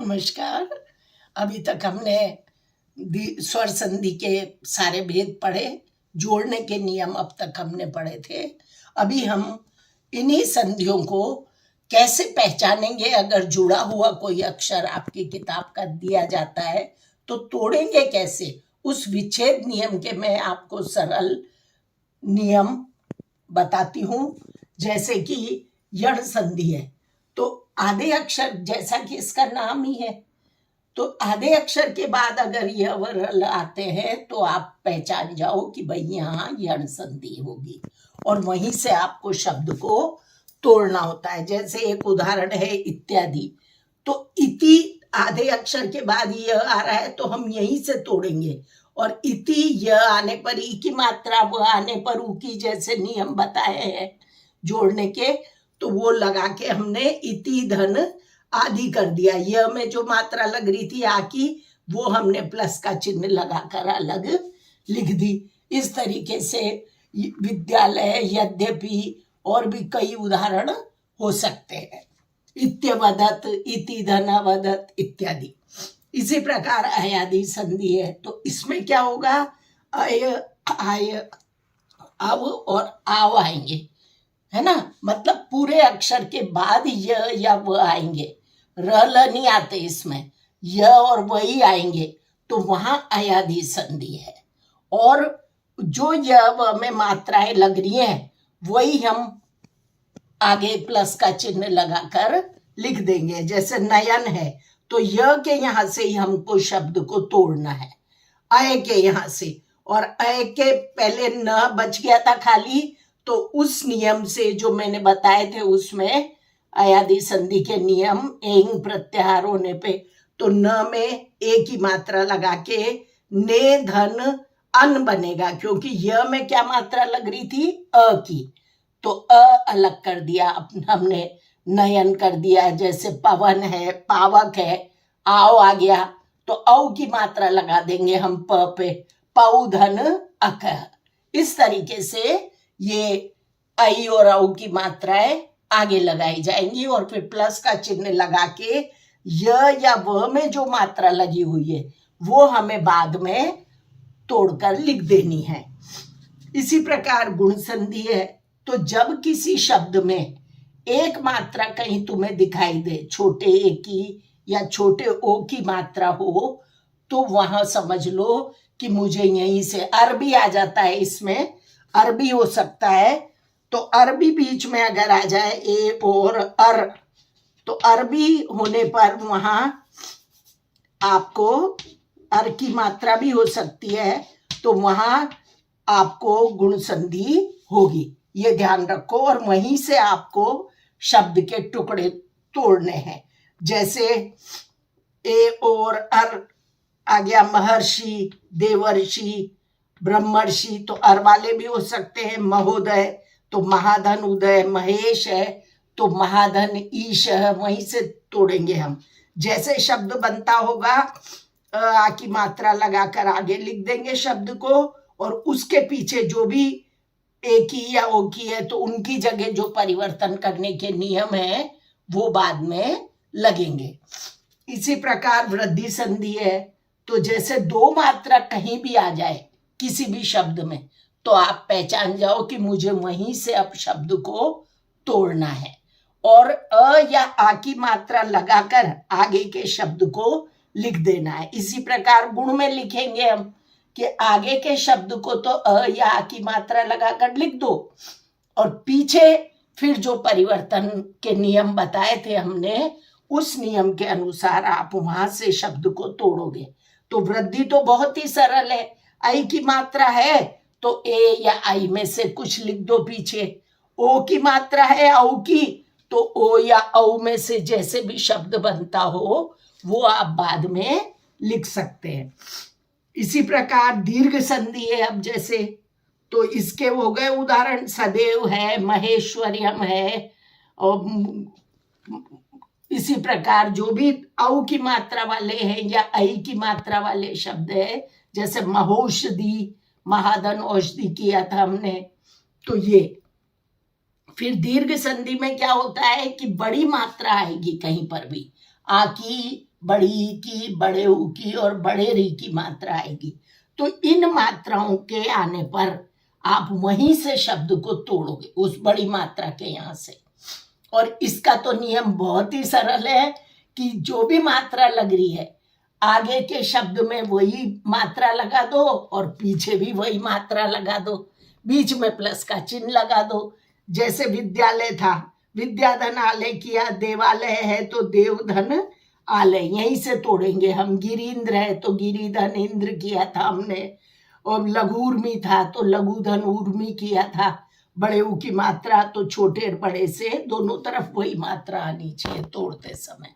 नमस्कार। अभी तक हमने स्वर संधि के सारे भेद पढ़े, जोड़ने के नियम अब तक हमने पढ़े थे। अभी हम इन्हीं संधियों को कैसे पहचानेंगे। अगर जुड़ा हुआ कोई अक्षर आपकी किताब का दिया जाता है तो तोड़ेंगे कैसे, उस विच्छेद नियम के मैं आपको सरल नियम बताती हूँ। जैसे कि यण संधि है तो आधे अक्षर, जैसा कि इसका नाम ही है, तो आधे अक्षर के बाद अगर यह व र आते हैं तो आप पहचान जाओ कि भाई यहाँ यण संधि होगी, और वहीं से आपको शब्द को तोड़ना होता है। जैसे एक उदाहरण है इत्यादि, तो इति आधे अक्षर के बाद यह आ रहा है तो हम यहीं से तोड़ेंगे, और इति यह आने पर ई की मात्रा, वह आने पर उ की, जैसे नियम बताए हैं जोड़ने के, तो वो लगा के हमने इति धन आदि कर दिया। यह में जो मात्रा लग रही थी आ की, वो हमने प्लस का चिन्ह लगाकर अलग लिख दी। इस तरीके से विद्यालय, यद्यपि और भी कई उदाहरण हो सकते हैं। इत्यवदत, इति धन वदत इत्यादि। इसी प्रकार अयादि संधि है तो इसमें क्या होगा, अय, आय, अव और आव आएंगे, है ना। मतलब पूरे अक्षर के बाद य या व आएंगे, र ल नहीं आते इसमें, य और वही आएंगे, तो वहां अयादि संधि है। और जो य व में मात्राएं लग रही हैं वही हम आगे प्लस का चिन्ह लगाकर लिख देंगे। जैसे नयन है तो य के यहां से ही हमको शब्द को तोड़ना है, अय के यहां से, और अय के पहले न बच गया था खाली, तो उस नियम से जो मैंने बताए थे उसमें अयादि संधि के नियम, एंग प्रत्याहार होने पे तो न में ए की मात्रा लगा के ने धन अन बनेगा, क्योंकि य में क्या मात्रा लग रही थी, अ की, तो अ अलग कर दिया हमने, नयन कर दिया। जैसे पवन है, पावक है, आओ आ गया तो औ की मात्रा लगा देंगे हम प पे, पौ धन अक। इस तरीके से ये आई और औ की मात्राएं आगे लगाई जाएंगी, और फिर प्लस का चिन्ह लगा के य या व में जो मात्रा लगी हुई है वो हमें बाद में तोड़कर लिख देनी है। इसी प्रकार गुण संधि है तो जब किसी शब्द में एक मात्रा कहीं तुम्हें दिखाई दे, छोटे ए की या छोटे ओ की मात्रा हो, तो वहां समझ लो कि मुझे यहीं से अरबी आ जाता है, इसमें अरबी हो सकता है। तो अरबी बीच में अगर आ जाए ए और अर, तो अरबी होने पर वहां आपको अर की मात्रा भी हो सकती है, तो वहां आपको गुण संधि होगी, ये ध्यान रखो। और वहीं से आपको शब्द के टुकड़े तोड़ने हैं। जैसे ए और अर आ गया महर्षि, देवर्षि, ब्रह्मर्षि, तो अर वाले भी हो सकते हैं। महोदय तो महाधन उदय, महेश है तो महाधन ईश है, वहीं से तोड़ेंगे हम। जैसे शब्द बनता होगा आ की मात्रा लगाकर आगे लिख देंगे शब्द को, और उसके पीछे जो भी ए की या ओ की है तो उनकी जगह जो परिवर्तन करने के नियम है वो बाद में लगेंगे। इसी प्रकार वृद्धि संधि है तो जैसे दो मात्रा कहीं भी आ जाए किसी भी शब्द में, तो आप पहचान जाओ कि मुझे वहीं से अब शब्द को तोड़ना है, और अ या आ की मात्रा लगाकर आगे के शब्द को लिख देना है। इसी प्रकार गुण में लिखेंगे हम कि आगे के शब्द को तो अ या आ की मात्रा लगाकर लिख दो, और पीछे फिर जो परिवर्तन के नियम बताए थे हमने, उस नियम के अनुसार आप वहां से शब्द को तोड़ोगे। तो वृद्धि तो बहुत ही सरल है, आई की मात्रा है तो ए या आई में से कुछ लिख दो पीछे, ओ की मात्रा है औ की, तो ओ या औ में से जैसे भी शब्द बनता हो वो आप बाद में लिख सकते हैं। इसी प्रकार दीर्घ संधि है अब जैसे, तो इसके हो गए उदाहरण, सदैव है, महेश्वरम है, और इसी प्रकार जो भी औ की मात्रा वाले हैं या आई की मात्रा वाले शब्द है, जैसे महौषधि, महाधन औषधि किया था हमने, तो ये। फिर दीर्घ संधि में क्या होता है कि बड़ी मात्रा आएगी कहीं पर भी, आ की बड़ी की, बड़े ऊ की और बड़े री की मात्रा आएगी। तो इन मात्राओं के आने पर आप वहीं से शब्द को तोड़ोगे, उस बड़ी मात्रा के यहाँ से। और इसका तो नियम बहुत ही सरल है कि जो भी मात्रा लग रही है आगे के शब्द में वही मात्रा लगा दो और पीछे भी वही मात्रा लगा दो, बीच में प्लस का चिन्ह लगा दो। जैसे विद्यालय था, विद्याधन आलय किया, देवालय है तो देवधन आलय, यहीं से तोड़ेंगे हम। गिरीन्द्र है तो गिरिधन इंद्र किया था हमने, और लघुर्मी था तो लघुधन उर्मी किया था। बड़े ऊ की मात्रा तो छोटे और बड़े से दोनों तरफ वही मात्रा आनी चाहिए तोड़ते समय,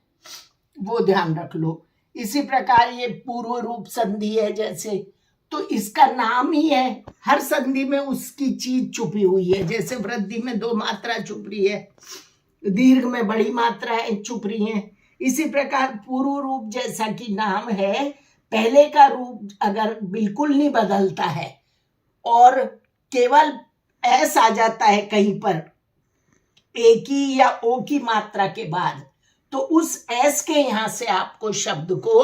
वो ध्यान रख लो। इसी प्रकार ये पूर्व रूप संधि है जैसे, तो इसका नाम ही है, हर संधि में उसकी चीज छुपी हुई है। जैसे वृद्धि में 2 मात्रा छुप रही है, दीर्घ में बड़ी मात्राएं छुप रही हैं। इसी प्रकार पूर्व रूप जैसा कि नाम है, पहले का रूप अगर बिल्कुल नहीं बदलता है और केवल एस आ जाता है कहीं पर ए की या ओ की मात्रा के बाद, तो उस एस के यहां से आपको शब्द को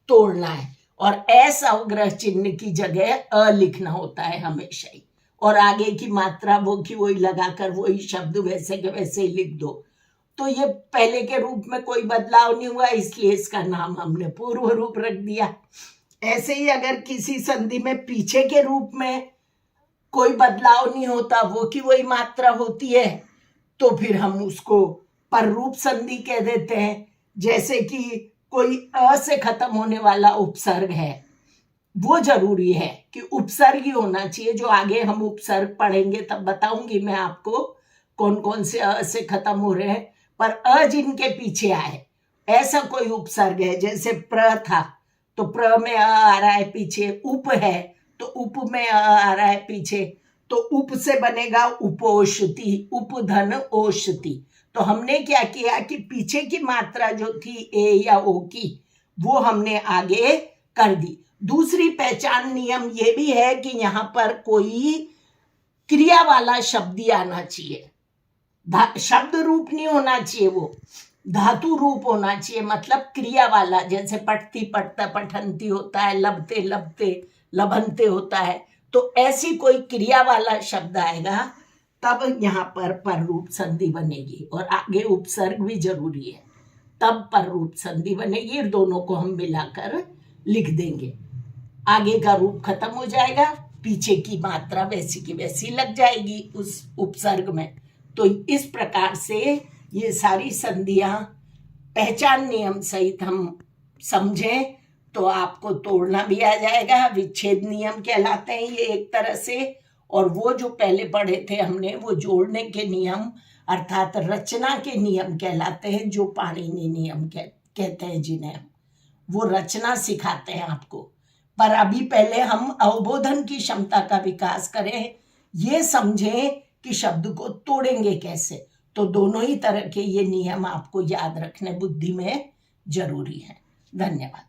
तोड़ना है। और एस अवग्रह चिन्ह की जगह अ लिखना होता है हमेशा ही, और आगे की मात्रा वो की वही लगाकर वही शब्द वैसे के वैसे ही लिख दो। तो ये पहले के रूप में कोई बदलाव नहीं हुआ, इसलिए इसका नाम हमने पूर्व रूप रख दिया। ऐसे ही अगर किसी संधि में पीछे के रूप में कोई बदलाव नहीं होता, वो की वही मात्रा होती है, तो फिर हम उसको पर रूप संधि कह देते हैं। जैसे कि कोई अ से खत्म होने वाला उपसर्ग है, वो जरूरी है कि उपसर्ग ही होना चाहिए। जो आगे हम उपसर्ग पढ़ेंगे तब बताऊंगी मैं आपको कौन कौन से अ से खत्म हो रहे हैं, पर अ जिनके पीछे आए ऐसा कोई उपसर्ग है। जैसे प्र था तो प्र में अ आ रहा है पीछे, उप है तो उप में अ आ रहा है पीछे, तो उप से बनेगा उपोषति, उपधन ओषति। तो हमने क्या किया कि पीछे की मात्रा जो थी ए या ओ की, वो हमने आगे कर दी। दूसरी पहचान नियम ये भी है कि यहाँ पर कोई क्रिया वाला शब्द ही आना चाहिए, शब्द रूप नहीं होना चाहिए, वो धातु रूप होना चाहिए, मतलब क्रिया वाला। जैसे पठती पठता पठंती होता है, लभते लभते लभंते होता है, तो ऐसी कोई क्रिया वाला शब्द आएगा तब यहाँ पर रूप संधि बनेगी। और आगे उपसर्ग भी जरूरी है, तब पर रूप संधि बनेगी। दोनों को हम मिलाकर लिख देंगे, आगे का रूप खत्म हो जाएगा, पीछे की मात्रा वैसी की वैसी लग जाएगी उस उपसर्ग में। तो इस प्रकार से ये सारी संधियां पहचान नियम सहित हम समझें तो आपको तोड़ना भी आ जाएगा। विच्छेद नियम कहलाते हैं ये एक तरह से, और वो जो पहले पढ़े थे हमने वो जोड़ने के नियम अर्थात रचना के नियम कहलाते हैं, जो पाणिनि नियम कहते हैं जिन्हें, वो रचना सिखाते हैं आपको। पर अभी पहले हम अवबोधन की क्षमता का विकास करें, ये समझें कि शब्द को तोड़ेंगे कैसे। तो दोनों ही तरह के ये नियम आपको याद रखने बुद्धि में जरूरी है। धन्यवाद।